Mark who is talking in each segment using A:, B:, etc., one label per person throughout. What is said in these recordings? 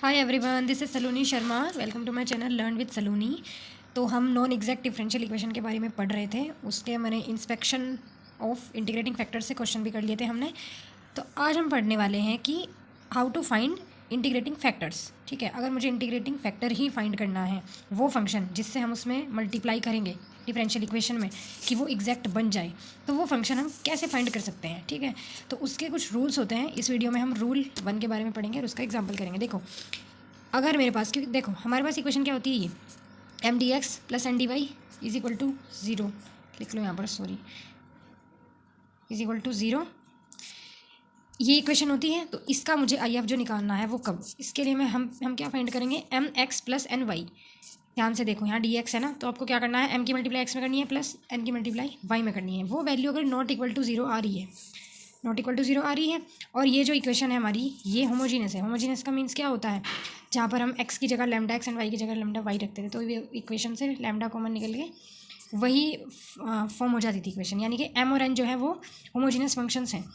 A: Hi everyone, this is Saloni Sharma. Welcome to my channel learn with Saloni. तो हम non exact differential equation के बारे में पढ़ रहे थे। उसके मैंने इंस्पेक्शन ऑफ इंटीग्रेटिंग फैक्टर से क्वेश्चन भी कर लिए थे हमने। तो आज हम पढ़ने वाले हैं कि how to find integrating factors. ठीक है, अगर मुझे इंटीग्रेटिंग फैक्टर ही फाइंड करना है, वो फंक्शन जिससे हम उसमें मल्टीप्लाई करेंगे डिफरेंशियल इक्वेशन में कि वो एग्जैक्ट बन जाए, तो वो फंक्शन हम कैसे फाइंड कर सकते हैं। ठीक है, तो उसके कुछ रूल्स होते हैं। इस वीडियो में हम रूल 1 के बारे में पढ़ेंगे और उसका एग्जाम्पल करेंगे। देखो, अगर मेरे पास, क्योंकि देखो हमारे पास इक्वेशन क्या होती है, ये M D X plus N D Y is equal to zero. लिख लो यहाँ पर, sorry, is equal to zero, ये इक्वेशन होती है। तो इसका मुझे आई एफ जो निकालना है वो कब, इसके लिए हम क्या फाइंड करेंगे, M X plus N Y. ध्यान से देखो, यहाँ डी एक्स है ना, तो आपको क्या करना है, एम की मल्टीप्लाई एक्स में करनी है प्लस एन की मल्टीप्लाई वाई में करनी है। वो वैल्यू अगर नॉट इक्वल टू ज़ीरो आ रही है, नॉट इक्वल टू ज़ीरो आ रही है, और ये जो इक्वेशन है हमारी, ये होमोजीनियस है। होमोजीनियस का मीन्स क्या होता है, जहाँ पर हम एक्स की जगह लैम्डा एक्स एंड वाई की जगह लैम्डा वाई रखते थे, तो ये इक्वेशन से लैम्डा कॉमन निकल के वही फॉर्म हो जाती थी इक्वेशन, यानी कि एम और एन जो है वो होमोजीनियस फंक्शंस हैं।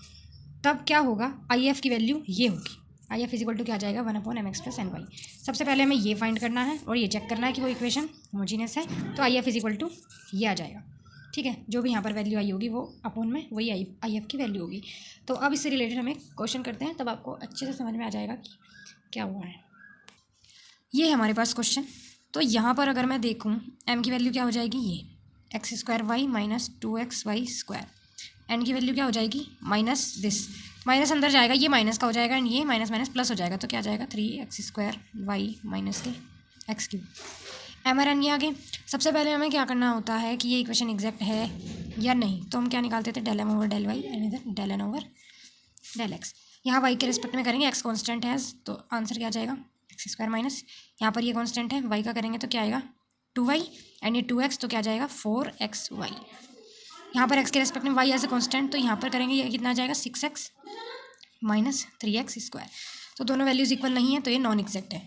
A: तब क्या होगा, आई एफ की वैल्यू ये होगी, I F is equal to क्या आ जाएगा, 1/mx प्लस एन वाई। सबसे पहले हमें ये फाइंड करना है और ये चेक करना है कि वो इक्वेशन होमोजीनियस है, तो I F is equal to ये आ जाएगा। ठीक है, जो भी यहाँ पर वैल्यू आई होगी वो अपोन में वही आई एफ की वैल्यू होगी। तो अब इससे रिलेटेड हम एक क्वेश्चन करते हैं, तब आपको अच्छे से समझ में आ जाएगा कि क्या हुआ है। ये है हमारे पास क्वेश्चन। तो यहाँ पर अगर मैं देखूँ, एम की वैल्यू क्या हो जाएगी, ये X square Y minus 2xy square. N की वैल्यू क्या हो जाएगी, माइनस दिस, माइनस अंदर जाएगा, ये माइनस का हो जाएगा, एंड ये माइनस माइनस प्लस हो जाएगा, तो क्या आ जाएगा 3x square Y minus K X cube. M R N ये आगे। सबसे पहले हमें क्या करना होता है कि ये इक्वेशन एग्जैक्ट है या नहीं, तो हम क्या निकालते थे, del M over del Y and इधर del N over del X. यहाँ वाई के रिस्पेक्ट में करेंगे, एक्स कॉन्स्टेंट है तो आंसर क्या आ जाएगा, एक्स स्क्वायर माइनस, यहाँ पर ये कॉन्स्टेंट है, वाई का करेंगे तो क्या आएगा 2y, एंड ये 2x, तो क्या आ जाएगा 4xy। यहाँ पर x के रेस्पेक्ट में y एज ए कॉन्स्टेंट, तो यहाँ पर करेंगे ये कितना आ जाएगा 6x माइनस 3x स्क्वायर। तो दोनों वैल्यूज़ इक्वल नहीं है, तो ये नॉन एग्जैक्ट है।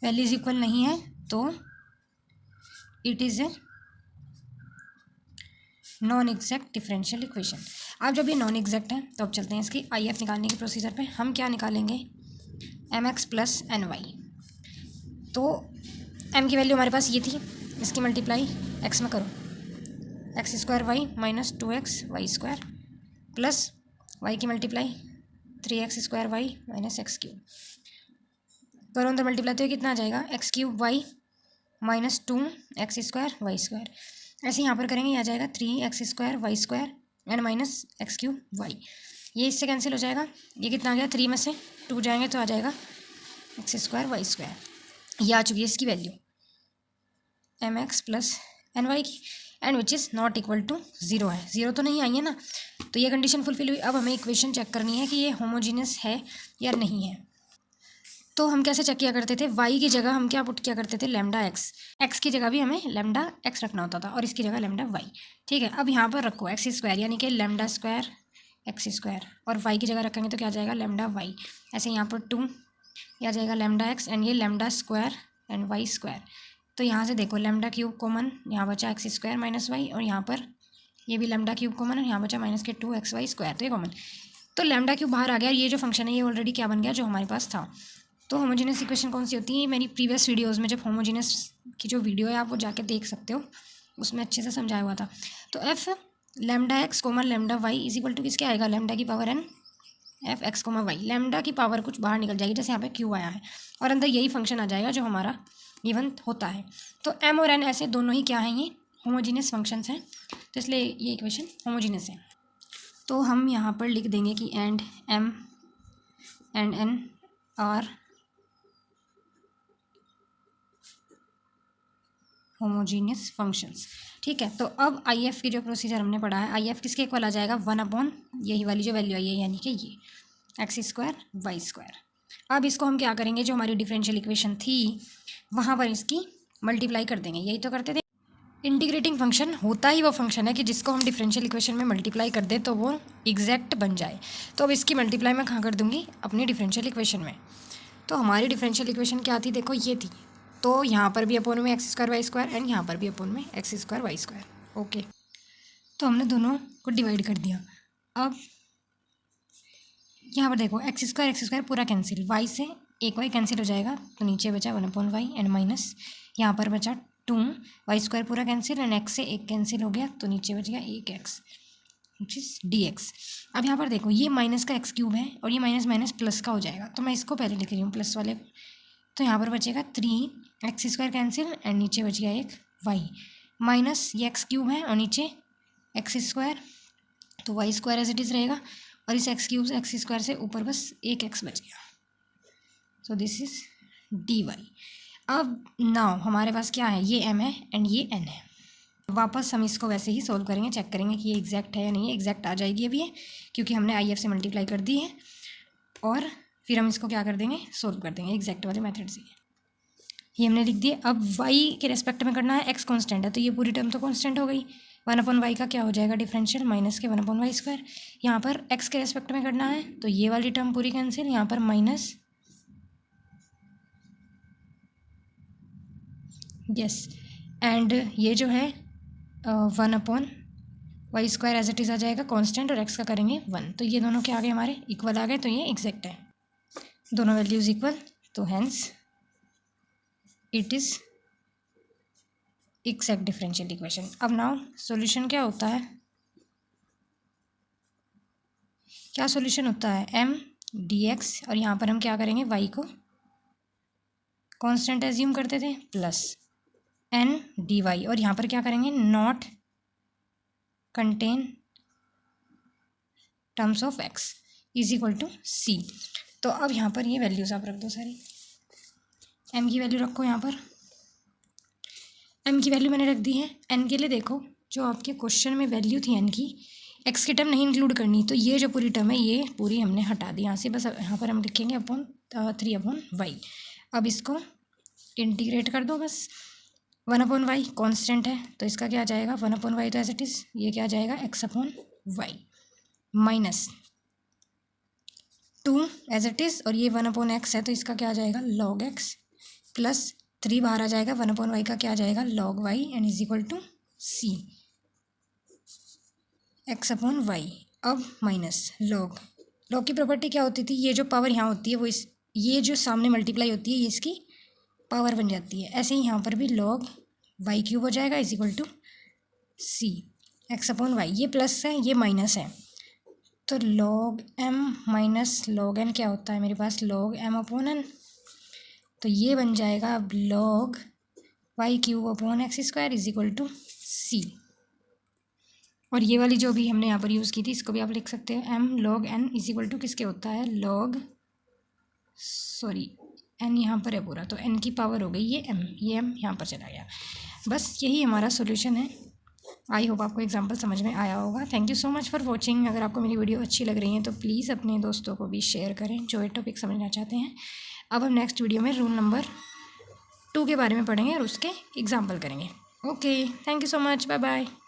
A: वैल्यूज़ इक्वल नहीं है तो it is a non exact differential equation. अब जब ये नॉन एग्जैक्ट है, तो अब चलते हैं इसकी आई एफ निकालने के प्रोसीजर पे। हम क्या निकालेंगे, M X plus N Y. तो एम की वैल्यू हमारे पास ये थी, इसकी मल्टीप्लाई एक्स में करो, X square Y minus 2xy square plus Y की multiply 3x square Y minus X cube. करो अंदर मल्टीप्लाई, तो ये कितना आ जाएगा, X cube Y minus 2x square Y square. ऐसे यहाँ पर करेंगे, ये आ जाएगा 3x square Y square and minus X cube Y. ये इससे कैंसिल हो जाएगा, ये कितना आ गया, 3 में से 2 जाएंगे तो आ जाएगा एक्स स्क्वायर वाई स्क्वायर। ये आ चुकी है इसकी value M X plus N Y की, and which is not equal to zero है। ज़ीरो तो नहीं आई है ना, तो ये कंडीशन फुलफिल हुई। अब हमें इक्वेशन चेक करनी है कि ये होमोजीनियस है या नहीं है। तो हम कैसे चेक किया करते थे, वाई की जगह हम क्या पुट किया करते थे, लैम्डा एक्स। एक्स की जगह भी हमें लैम्डा एक्स रखना होता था और इसकी जगह लैम्डा वाई। ठीक है, अब यहाँ पर रखो एक्स स्क्वायर, यानी कि लैम्डा स्क्वायर एक्स स्क्वायर, और वाई की जगह रखेंगे तो क्या आ जाएगा, लैम्डा वाई। ऐसे यहाँ पर 2, यह आ जाएगा लैम्डा एक्स, एंड ये lambda square and Y square. तो यहाँ से देखो, लैम्डा क्यूब कॉमन, यहाँ बचा एक्स स्क्वायर माइनस वाई, और यहाँ पर ये भी लैम्डा क्यूब कॉमन, और यहाँ बचा माइनस के 2xy स्क्वायर, तो ये कॉमन। तो लैम्डा क्यूब बाहर आ गया, ये जो फंक्शन है ये ऑलरेडी क्या बन गया, जो हमारे पास था। तो होमोजीनियस इक्वेशन कौन सी होती है, मेरी प्रीवियस वीडियोज़ में जब होमोजीनियस की जो वीडियो है आप वो जाके देख सकते हो, उसमें अच्छे से समझाया हुआ था। तो F lambda X common lambda Y is equal to किसके आएगा, लैम्डा की power N F X comma Y. Lambda की पावर कुछ बाहर निकल जाएगी, जैसे यहाँ पे क्यू आया है, और अंदर यही फंक्शन आ जाएगा जो हमारा गिवन होता है। तो एम और एन ऐसे दोनों ही क्या हैं, ये होमोजीनियस फंक्शंस हैं, तो इसलिए ये इक्वेशन होमोजीनियस है। तो हम यहाँ पर लिख देंगे कि and M and N are homogeneous functions. ठीक है, तो अब आई एफ की जो प्रोसीजर हमने पढ़ा है, आई एफ किसके इक्वल आ जाएगा, 1/, यही वाली जो वैल्यू आई है, यानी कि ये एक्स स्क्वायर वाई स्क्वायर। अब इसको हम क्या करेंगे, जो हमारी डिफरेंशियल इक्वेशन थी वहाँ पर इसकी मल्टीप्लाई कर देंगे, यही तो करते थे। इंटीग्रेटिंग फंक्शन होता ही वो फंक्शन है कि जिसको हम डिफरेंशियल इक्वेशन में मल्टीप्लाई कर दें तो वो एग्जैक्ट बन जाए। तो अब इसकी मल्टीप्लाई मैं कहाँ कर दूँगी, अपनी डिफरेंशियल इक्वेशन में। तो हमारी डिफरेंशियल इक्वेशन क्या थी, देखो ये थी, तो यहाँ पर भी अपोन में X square Y square, and यहाँ पर भी अपोन में X square Y square. Okay, तो हमने दोनों को डिवाइड कर दिया। अब यहाँ पर देखो एक्स स्क्वायर पूरा कैंसिल, वाई से एक वाई कैंसिल हो जाएगा तो नीचे बचा 1/y एंड माइनस यहाँ पर बचा 2 y² पूरा कैंसिल एंड x से 1 कैंसिल हो गया तो नीचे बच गया 1x विच इज़ dx। अब यहाँ पर देखो ये माइनस का x³ है और ये माइनस माइनस प्लस का हो जाएगा तो मैं इसको पहले लिख रही हूँ प्लस वाले को। तो यहाँ पर बचेगा 3x² कैंसिल एंड नीचे बच गया एक y माइनस ये x³ है और नीचे x² तो y² एज इट इज़ रहेगा और इस x² से ऊपर बस एक x बच गया। So this is dy। अब नाउ हमारे पास क्या है, ये m है एंड ये n है। वापस हम इसको वैसे ही सोल्व करेंगे, चेक करेंगे कि ये एग्जैक्ट है या नहीं है। एग्जैक्ट आ जाएगी अभी ये, क्योंकि हमने IF से मल्टीप्लाई कर दी है और फिर हम इसको क्या कर देंगे, सोल्व कर देंगे एग्जैक्ट वाले मेथड से। ये हमने लिख दिया। अब y के रेस्पेक्ट में करना है, x कांस्टेंट है तो ये पूरी टर्म तो कांस्टेंट हो गई। 1/y का क्या हो जाएगा डिफरेंशियल माइनस के 1/y²। यहाँ पर x के रेस्पेक्ट में करना है तो ये वाली टर्म पूरी कैंसिल, यहाँ पर माइनस यस एंड ये जो है 1/y² एज इट इज़ आ जाएगा कांस्टेंट और x का करेंगे 1। तो ये दोनों क्या आ गए हमारे, इक्वल आ गए। तो ये एग्जैक्ट है, दोनों वैल्यूज़ इक्वल, तो hence it is exact differential equation. अब नाउ सॉल्यूशन क्या होता है, क्या सॉल्यूशन होता है, m dx और यहाँ पर हम क्या करेंगे, y को कांस्टेंट एज्यूम करते थे प्लस n dy और यहाँ पर क्या करेंगे, not contain terms of x is equal to c। तो अब यहाँ पर ये वैल्यूज़ आप रख दो सारी, m की वैल्यू रखो यहाँ पर, m की वैल्यू मैंने रख दी है। n के लिए देखो जो आपके क्वेश्चन में वैल्यू थी n की, x की टर्म नहीं इंक्लूड करनी, तो ये जो पूरी टर्म है ये पूरी हमने हटा दी यहाँ से। बस यहाँ पर हम लिखेंगे 3/y। अब इसको इंटीग्रेट कर दो बस। 1/y कांस्टेंट है तो इसका क्या आ जाएगा, 1/y तो एज इट इज़, ये क्या आ जाएगा x/y minus 2 as it is और ये 1/x है तो इसका क्या आ जाएगा log x प्लस 3 बाहर आ जाएगा, 1/y का क्या आ जाएगा log y and is equal to c x/y। अब माइनस log की प्रॉपर्टी क्या होती थी, ये जो पावर यहाँ होती है वो ये जो सामने मल्टीप्लाई होती है ये इसकी पावर बन जाती है। ऐसे ही यहाँ पर भी log y³ हो जाएगा is equal to c x/y। ये प्लस है ये माइनस है तो log m minus log n क्या होता है मेरे पास, log m/n। तो ये बन जाएगा अब log y³ is equal to c। और ये वाली जो भी हमने यहाँ पर यूज़ की थी इसको भी आप लिख सकते हो, m log n is equal to किसके होता है, n यहाँ पर है पूरा तो n की पावर हो गई ये m यहाँ पर चला गया। बस यही हमारा सॉल्यूशन है। आई होप आपको एग्जाम्पल समझ में आया होगा। Thank you so much for watching. अगर आपको मेरी वीडियो अच्छी लग रही है तो प्लीज़ अपने दोस्तों को भी शेयर करें जो ये टॉपिक समझना चाहते हैं। अब हम नेक्स्ट वीडियो में रूल नंबर 2 के बारे में पढ़ेंगे और उसके एग्जाम्पल करेंगे। Okay, thank you so much, bye bye.